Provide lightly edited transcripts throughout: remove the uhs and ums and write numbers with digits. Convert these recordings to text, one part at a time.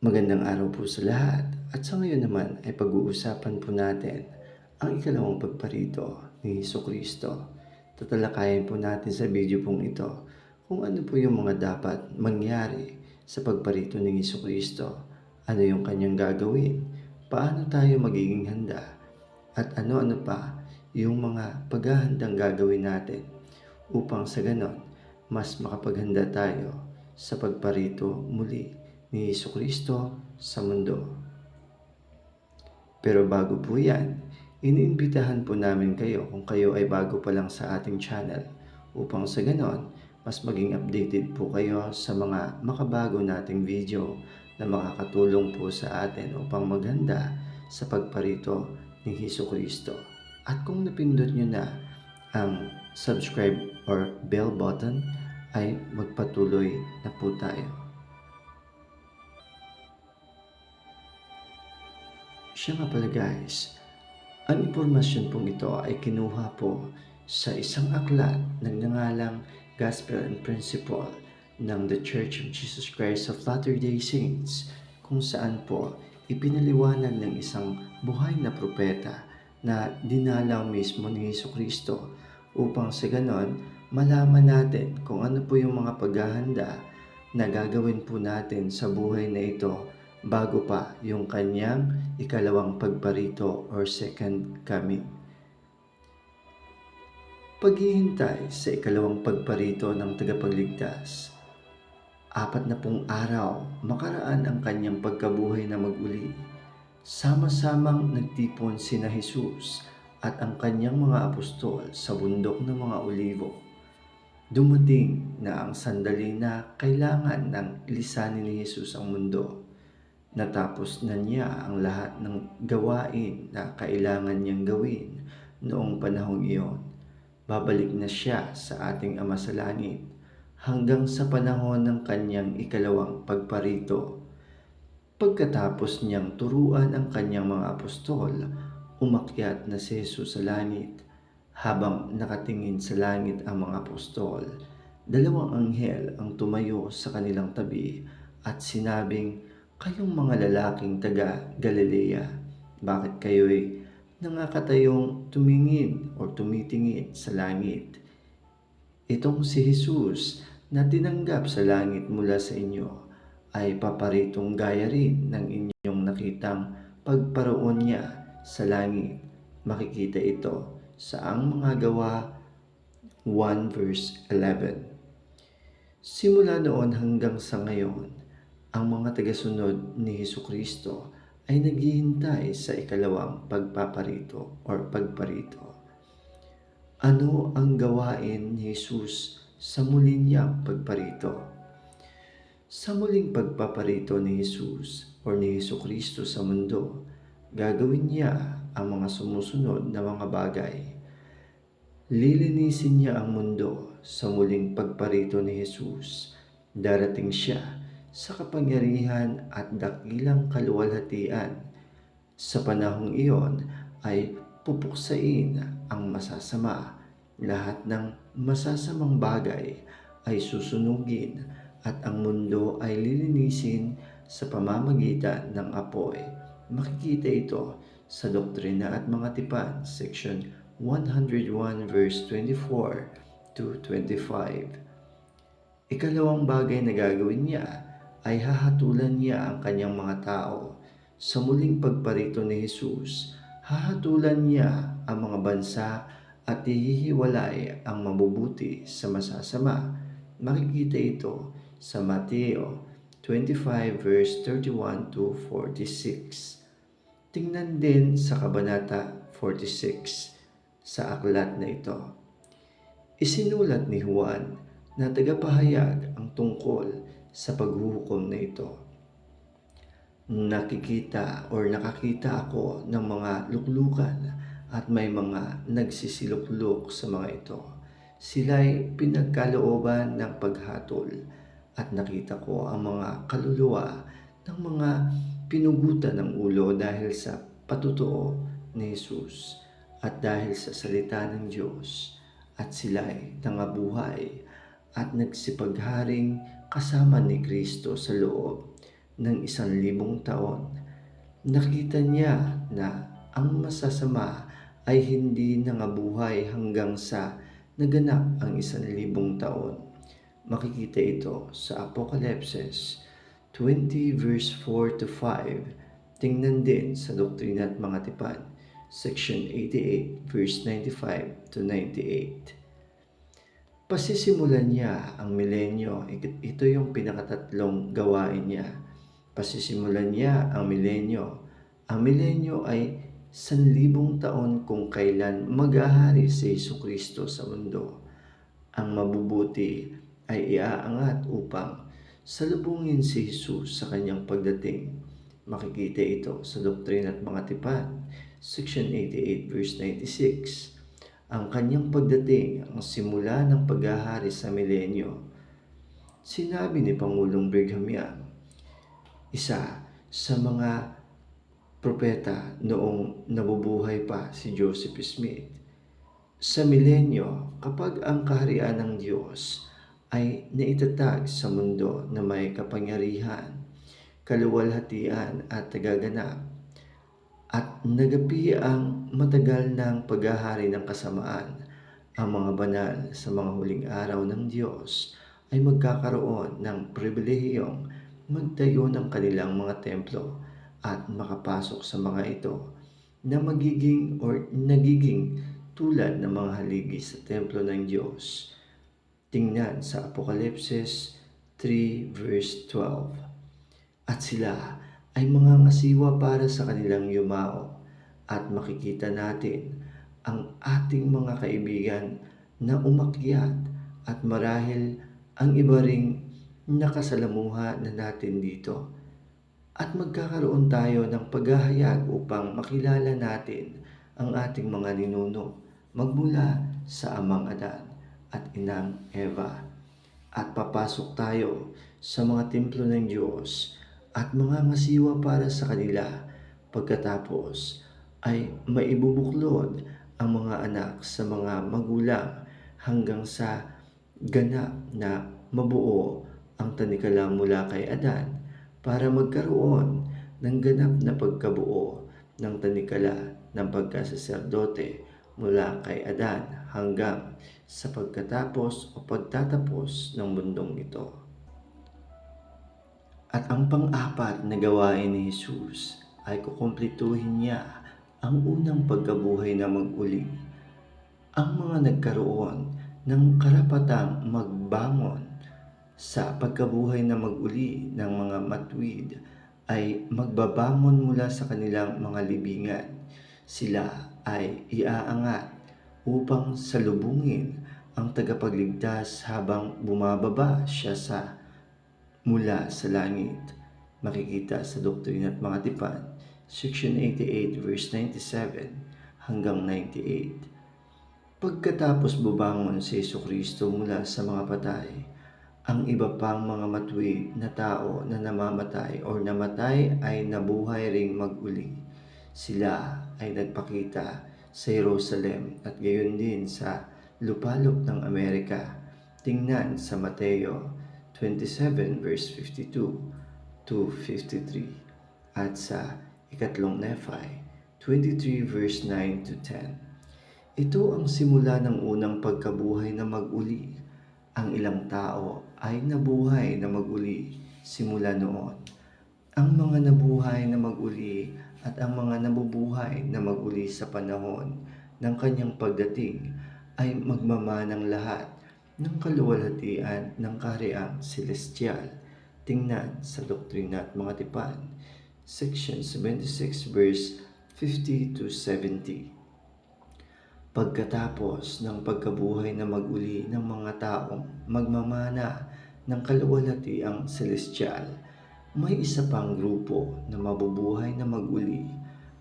Magandang araw po sa lahat at sa ngayon naman ay pag-uusapan po natin ang ikalawang pagparito ni Jesucristo. Tatalakayin po natin sa video pong ito kung ano po yung mga dapat mangyari sa pagparito ni Jesucristo, ano yung kanyang gagawin, paano tayo magiging handa, at ano-ano pa yung mga paghahandang gagawin natin upang sa ganon mas makapaghanda tayo sa pagparito muli ni Jesucristo sa mundo. Pero bago po yan, iniimbitahan po namin kayo kung kayo ay bago pa lang sa ating channel upang sa ganon mas maging updated po kayo sa mga makabago nating video na makakatulong po sa atin upang maghanda sa pagparito ni Jesucristo. At kung napindot nyo na ang subscribe or bell button, ay magpatuloy na po tayo. Siya nga pala guys, ang impormasyon pong ito ay kinuha po sa isang aklat ng nangalang Gospel and Principle ng The Church of Jesus Christ of Latter-day Saints, kung saan po ipinaliwanag ng isang buhay na propeta na dinalaw mismo ni Jesucristo upang sa ganon malaman natin kung ano po yung mga paghahanda na gagawin po natin sa buhay na ito bago pa yung kanyang ikalawang pagparito or second coming. Paghihintay sa ikalawang pagparito ng tagapagligtas. 40 araw makaraan ang kanyang pagkabuhay na mag-uli. Sama-samang nagtipon sina Jesus at ang kanyang mga apostol sa bundok ng mga Olivo. Dumating na ang sandali na kailangan ng lisanin ni Jesus ang mundo. Natapos na niya ang lahat ng gawain na kailangan niyang gawin noong panahong iyon. Babalik na siya sa ating Ama sa Langit hanggang sa panahon ng kanyang ikalawang pagparito. Pagkatapos niyang turuan ang kanyang mga apostol, umakyat na si Jesus sa langit. Habang nakatingin sa langit ang mga apostol, 2 anghel ang tumayo sa kanilang tabi at sinabing, "Kayong mga lalaking taga Galilea, bakit kayo'y nakakatayong tumingin o tumitingin sa langit? Itong si Jesus na tinanggap sa langit mula sa inyo ay paparitong gaya rin ng inyong nakitang pagparoon niya sa langit." Makikita ito sa ang mga gawa 1 verse 11. Simula noon hanggang sa ngayon, ang mga tagasunod ni Jesucristo ay naghihintay sa ikalawang pagpaparito or pagparito. Ano ang gawain ni Jesus sa muling niyang pagparito? Sa muling pagpaparito ni Jesus o ni Jesucristo sa mundo, gagawin niya ang mga sumusunod na mga bagay. Lilinisin niya ang mundo sa muling pagparito ni Jesus. Darating siya sa kapangyarihan at dakilang kaluwalhatian. Sa panahong iyon ay pupuksain ang masasama. Lahat ng masasamang bagay ay susunugin at ang mundo ay lilinisin sa pamamagitan ng apoy. Makikita ito sa Doktrina at Mga Tipan, section 101 verse 24 to 25. Ikalawang bagay na gagawin niya ay hahatulan niya ang kanyang mga tao. Sa muling pagparito ni Jesus, hahatulan niya ang mga bansa at ihihiwalay ang mabubuti sa masasama. Makikita ito sa Mateo 25 verse 31 to 46. Tingnan din sa Kabanata 46 sa aklat na ito. Isinulat ni Juan na tagapahayag ang tungkol sa paghuhukom na ito. Nakakita ako ng mga luklukan at may mga nagsisilukluk sa mga ito. Sila'y pinagkalooban ng paghatol at nakita ko ang mga kaluluwa ng mga pinugutan ng ulo dahil sa patutuo ni Jesus at dahil sa salita ng Diyos, at sila'y nangabuhay at nagsipagharing kasama ni Kristo sa loob ng 1,000 taon. Nakita niya na ang masasama ay hindi nangabuhay hanggang sa naganap ang 1,000 taon. Makikita ito sa Apokalipsis 20 verse 4 to 5. Tingnan din sa Doktrina at Mga Tipan, section 88 verse 95 to 98. Pasisimulan niya ang milenyo. Ito yung pinakatatlong gawain niya. Pasisimulan niya ang milenyo. Ang milenyo ay 1,000 taon kung kailan maghahari si Jesucristo sa mundo. Ang mabubuti ay iaangat upang salubungin si Jesus sa kanyang pagdating. Makikita ito sa Doktrina at Mga Tipan, section 88 verse 96. Ang kanyang pagdating ang simula ng paghahari sa milenyo. Sinabi ni Pangulong Brigham Young, isa sa mga propeta noong nabubuhay pa si Joseph Smith, sa milenyo, kapag ang kaharian ng Diyos ay naitatag sa mundo na may kapangyarihan, kaluwalhatian at tagaganap, at nagapi ang matagal ng paghahari ng kasamaan, ang mga banal sa mga huling araw ng Diyos ay magkakaroon ng pribilehiyong magtayo ng kanilang mga templo at makapasok sa mga ito na nagiging tulad ng mga haligi sa templo ng Diyos. Tingnan sa Apokalipsis 3 verse 12. At sila ay mga ngasiwa para sa kanilang yumao, at makikita natin ang ating mga kaibigan na umakyat, at marahil ang iba ring nakasalamuha na natin dito. At magkakaroon tayo ng paghahayag upang makilala natin ang ating mga ninuno magmula sa amang Adan at inang Eva. At papasok tayo sa mga templo ng Diyos at mga ngasiwa para sa kanila. Pagkatapos ay maibubuklod ang mga anak sa mga magulang hanggang sa ganap na mabuo ang tanikala mula kay Adan, para magkaroon ng ganap na pagkabuo ng tanikala ng pagkasaserdote mula kay Adan hanggang sa pagkatapos o pagtatapos ng mundong ito. At ang pang-apat na gawain ni Jesus ay kukumpletuhin niya ang unang pagkabuhay na mag-uli. Ang mga nagkaroon ng karapatang magbangon sa pagkabuhay na mag-uli ng mga matuwid ay magbabangon mula sa kanilang mga libingan. Sila ay iaangat upang salubungin ang tagapagligtas habang bumababa siya mula sa langit. Makikita sa Doktrina at Mga Tipan, section 88 verse 97 hanggang 98. Pagkatapos bubangon si Jesucristo mula sa mga patay, ang iba pang mga matuwid na tao na namamatay o namatay ay nabuhay ring mag-uli. Sila ay nagpakita sa Jerusalem at gayon din sa lupalop ng Amerika. Tingnan sa Mateo 27 verse 52 to 53 at sa ikatlong Nephi 23 verse 9 to 10. Ito ang simula ng unang pagkabuhay na mag-uli. Ang ilang tao ay nabuhay na mag-uli simula noon. Ang mga nabuhay na mag-uli at ang mga nabubuhay na mag-uli sa panahon ng kanyang pagdating ay magmamanang lahat ng kaluwalhatian ng kahariang celestial. Tingnan sa Doktrina at Mga Tipan, section 76 verse 50 to 70. Pagkatapos ng pagkabuhay na mag-uli ng mga taong magmamana ng kaluwalhatiang celestial, may isa pang grupo na mabubuhay na mag-uli,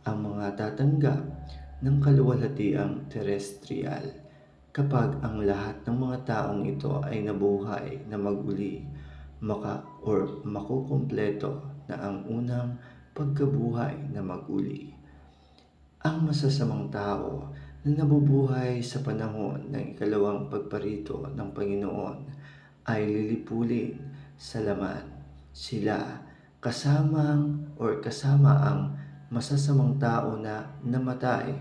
ang mga tatanggap ng kaluwalhatiang terrestrial. Kapag ang lahat ng mga taong ito ay nabuhay na mag-uli, makukumpleto na ang unang pagkabuhay na mag-uli. Ang masasamang tao na nabubuhay sa panahon ng ikalawang pagparito ng Panginoon ay lilipulin sa laman. Sila kasama ang masasamang tao na namatay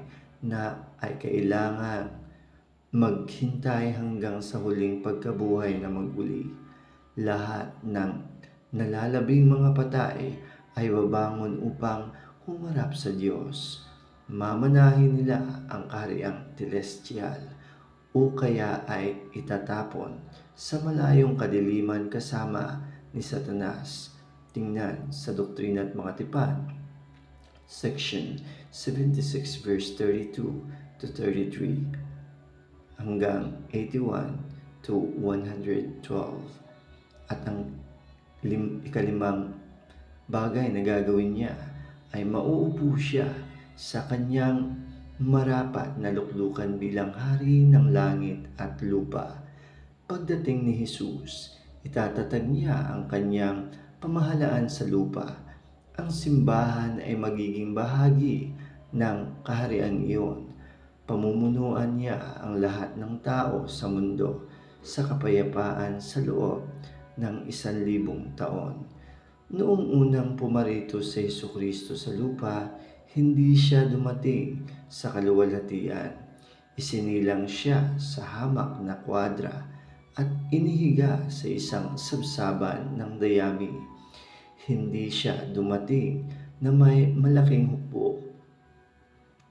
na ay kailangan maghintay hanggang sa huling pagkabuhay na maguli. Lahat ng nalalabing mga patay ay babangon upang humarap sa Diyos. Mamanahin nila ang kahariang telestial o kaya ay itatapon sa malayong kadiliman kasama ni Satanas. Tingnan sa Doktrina at Mga Tipan, section 76 verse 32 to 33 hanggang 81 to 112. At ang ikalimang bagay na gagawin niya ay mauupo siya sa kanyang marapat na luklukan bilang hari ng langit at lupa. Pagdating ni Jesus, itatatag niya ang kanyang pamahalaan sa lupa. Ang simbahan ay magiging bahagi ng kahariang iyon. Pamumunuan niya ang lahat ng tao sa mundo sa kapayapaan sa loob ng 1,000 taon. Noong unang pumarito si Jesucristo sa lupa, hindi siya dumating sa kaluwalhatian. Isinilang siya sa hamak na kwadra at inihiga sa isang sabsaban ng dayami. Hindi siya dumating na may malaking hukbo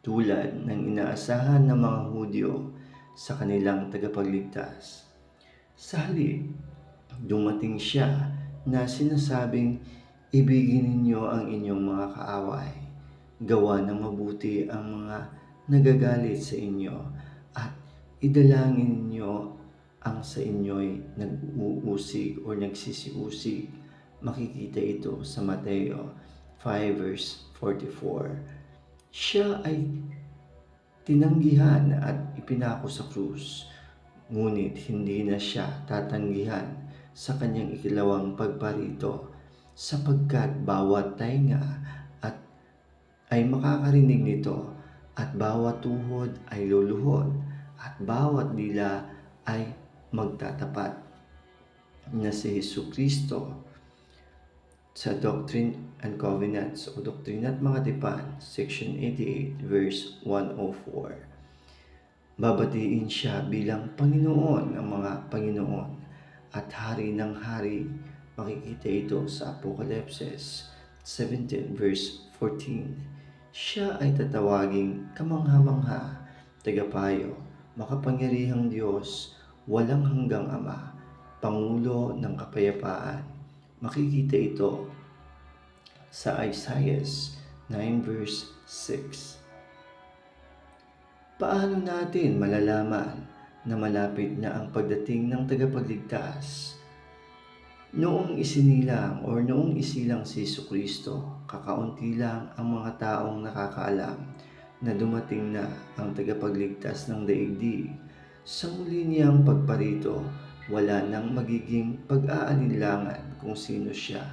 tulad ng inaasahan ng mga Hudyo sa kanilang tagapagligtas. Sa halip, dumating siya na sinasabing, ibigin ninyo ang inyong mga kaaway, gawa ng mabuti ang mga nagagalit sa inyo, at idalangin ninyo ang sa inyo'y nag-uusig o nagsisiusig. Makikita ito sa Mateo 5 verse 44. Siya ay tinanggihan at ipinako sa krus, ngunit hindi na siya tatanggihan sa kanyang ikalawang pagparito, sapagkat bawat tainga ay makakarinig nito, at bawat tuhod ay luluhod, at bawat dila ay magtatapat na si Jesucristo. Sa Doctrine and Covenants o Doktrina at Mga Tipan, section 88 verse 104. Babatiin siya bilang Panginoon ng mga Panginoon at Hari ng Hari. Makikita ito sa Apokalipsis 17 verse 14. Siya ay tatawaging kamangha-mangha, tagapayo, makapangyarihang Diyos, walang hanggang Ama, Pangulo ng Kapayapaan. Makikita ito sa Isaiah 9 verse 6. Paano natin malalaman na malapit na ang pagdating ng tagapagligtas? Noong isilang si Jesucristo, kakaunti lang ang mga taong nakakaalam na dumating na ang tagapagligtas ng daigdig. Sa muli niyang pagparito, wala nang magiging pag-aalinlangan kung sino siya.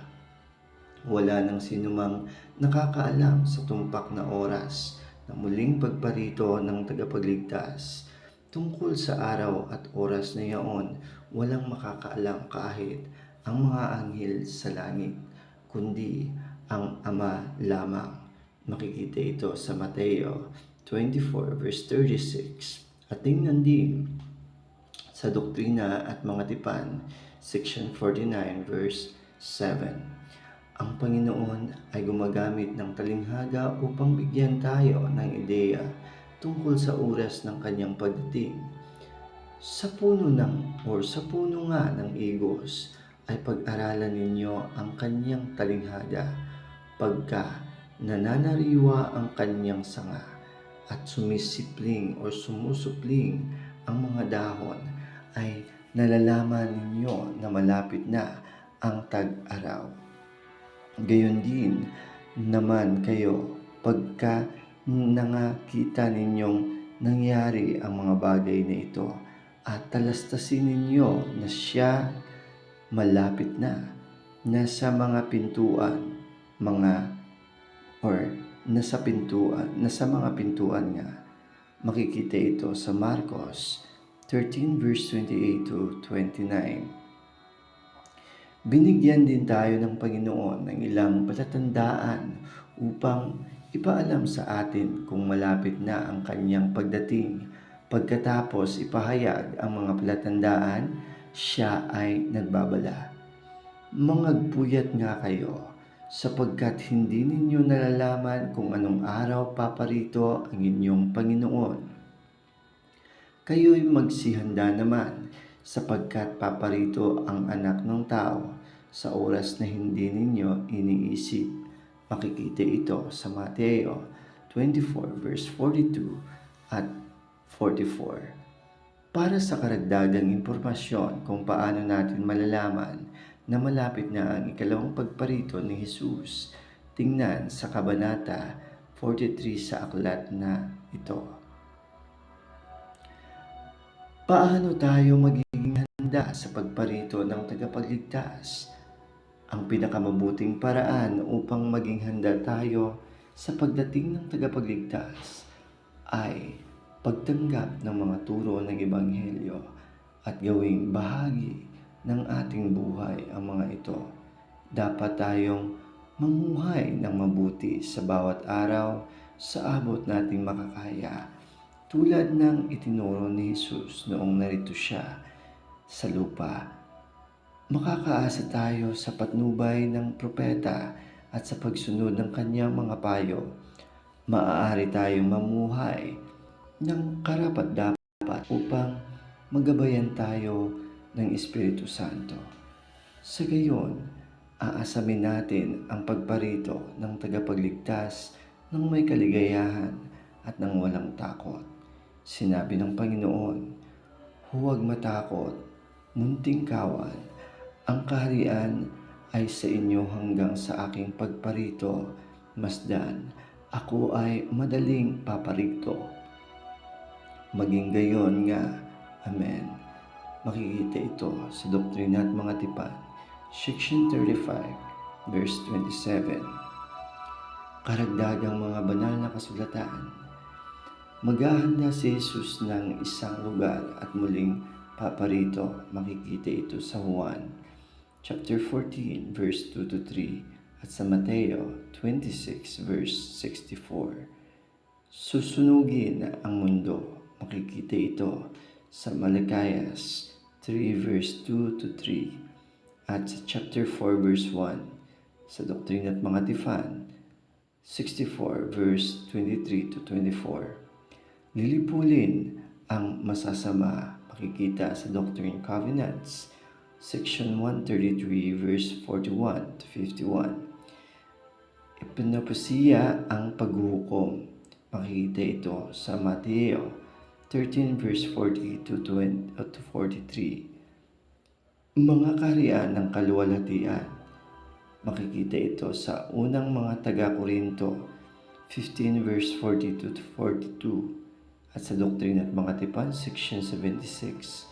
Wala nang sinumang nakakaalam sa tumpak na oras na muling pagparito ng tagapagligtas. Tungkol sa araw at oras na iyon, walang makakaalam kahit ang mga anghel sa langit, kundi ang Ama lamang. Makikita ito sa Mateo 24 verse 36. At tingnan din sa Doktrina at Mga Tipan, section 49 verse 7. Ang Panginoon ay gumagamit ng talinghaga upang bigyan tayo ng ideya tungkol sa oras ng kanyang pagdating. Sa puno nga ng igos ay pag-aralan ninyo ang kanyang talinghaga, pagka nananariwa ang kanyang sanga at sumusupling ang mga dahon, ay nalalaman ninyo na malapit na ang tag-araw. Gayon din naman kayo, pagka nakita ninyong nangyari ang mga bagay na ito, at talastasin ninyo na siya malapit na, nasa mga pintuan nga. Makikita ito sa Marcos 13 verse 28 to 29. Binigyan din tayo ng Panginoon ng ilang palatandaan upang ipaalam sa atin kung malapit na ang kanyang pagdating. Pagkatapos ipahayag ang mga palatandaan, siya ay nagbabala. Mangagpuyat nga kayo, sapagkat hindi ninyo nalalaman kung anong araw paparito ang inyong Panginoon. Kayo'y magsihanda naman, sapagkat paparito ang Anak ng Tao sa oras na hindi ninyo iniisip. Makikita ito sa Mateo 24 verse 42 at 44. Para sa karagdagang impormasyon kung paano natin malalaman na malapit na ang ikalawang pagparito ni Jesus, tingnan sa Kabanata 43 sa aklat na ito. Paano tayo magiging handa sa pagparito ng tagapagligtas? Ang pinakamabuting paraan upang maging handa tayo sa pagdating ng tagapagligtas ay pagtanggap ng mga turo ng Ebanghelyo at gawing bahagi ng ating buhay ang mga ito. Dapat tayong mamuhay ng mabuti sa bawat araw sa abot nating makakaya, tulad ng itinuro ni Jesus noong narito siya sa lupa. Makakaasa tayo sa patnubay ng propeta at sa pagsunod ng kanyang mga payo. Maaari tayong mamuhay ng karapat-dapat upang magabayan tayo ng Espiritu Santo. Sa gayon, aasamin natin ang pagparito ng tagapagligtas ng may kaligayahan at ng walang takot. Sinabi ng Panginoon, "Huwag matakot, munting kawan, ang kaharian ay sa inyo hanggang sa aking pagparito, masdan, ako ay madaling paparito." Maging gayon nga. Amen. Makikita ito sa Doktrina at Mga Tipan, Section 35, verse 27. Karagdagang mga banal na kasulatan. Maghahanda si Jesus ng isang lugar at muling paparito. Makikita ito sa Juan, chapter 14, verse 2 to 3 at sa Mateo 26, verse 64. Susunugin ang mundo. Makikita ito sa Malakayas 3 verse 2 to 3 at sa chapter 4 verse 1 sa Doktrina at Mga Tipan 64 verse 23 to 24. Lilipulin ang masasama. Makikita sa Doctrine and Covenants section 133 verse 41 to 51. Ipinapasiya ang paghuhukom. Makikita ito sa Mateo 13 verse 40 to 43. Mga kaharian ng kaluwalhatian. Makikita ito sa unang mga taga-Korinto 15 verse 42 to 42 at sa Doktrina at Mga Tipan section 76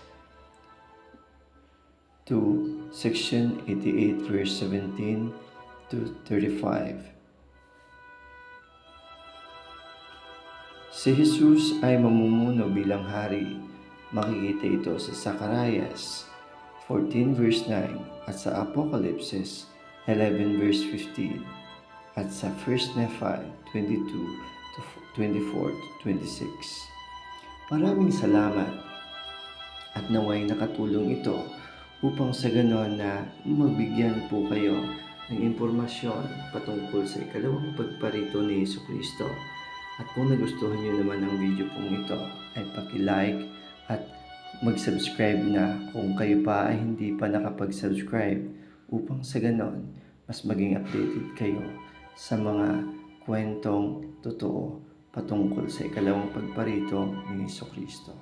to section 88 verse 17 to 35. Si Jesus ay mamumuno bilang hari. Makikita ito sa Zacarias 14 verse 9 at sa Apocalypse 11 verse 15 at sa 1 Nephi 22 to 24 to 26. Maraming salamat at naway nakatulong ito upang sa ganon na mabigyan po kayo ng impormasyon patungkol sa ikalawang pagparito ni Jesucristo. At kung nagustuhan niyo naman ang video pong ito, ay paki-like at mag-subscribe na kung kayo pa ay hindi pa nakapag-subscribe upang sa ganon, mas maging updated kayo sa mga kwentong totoo patungkol sa ikalawang pagparito ni Jesucristo.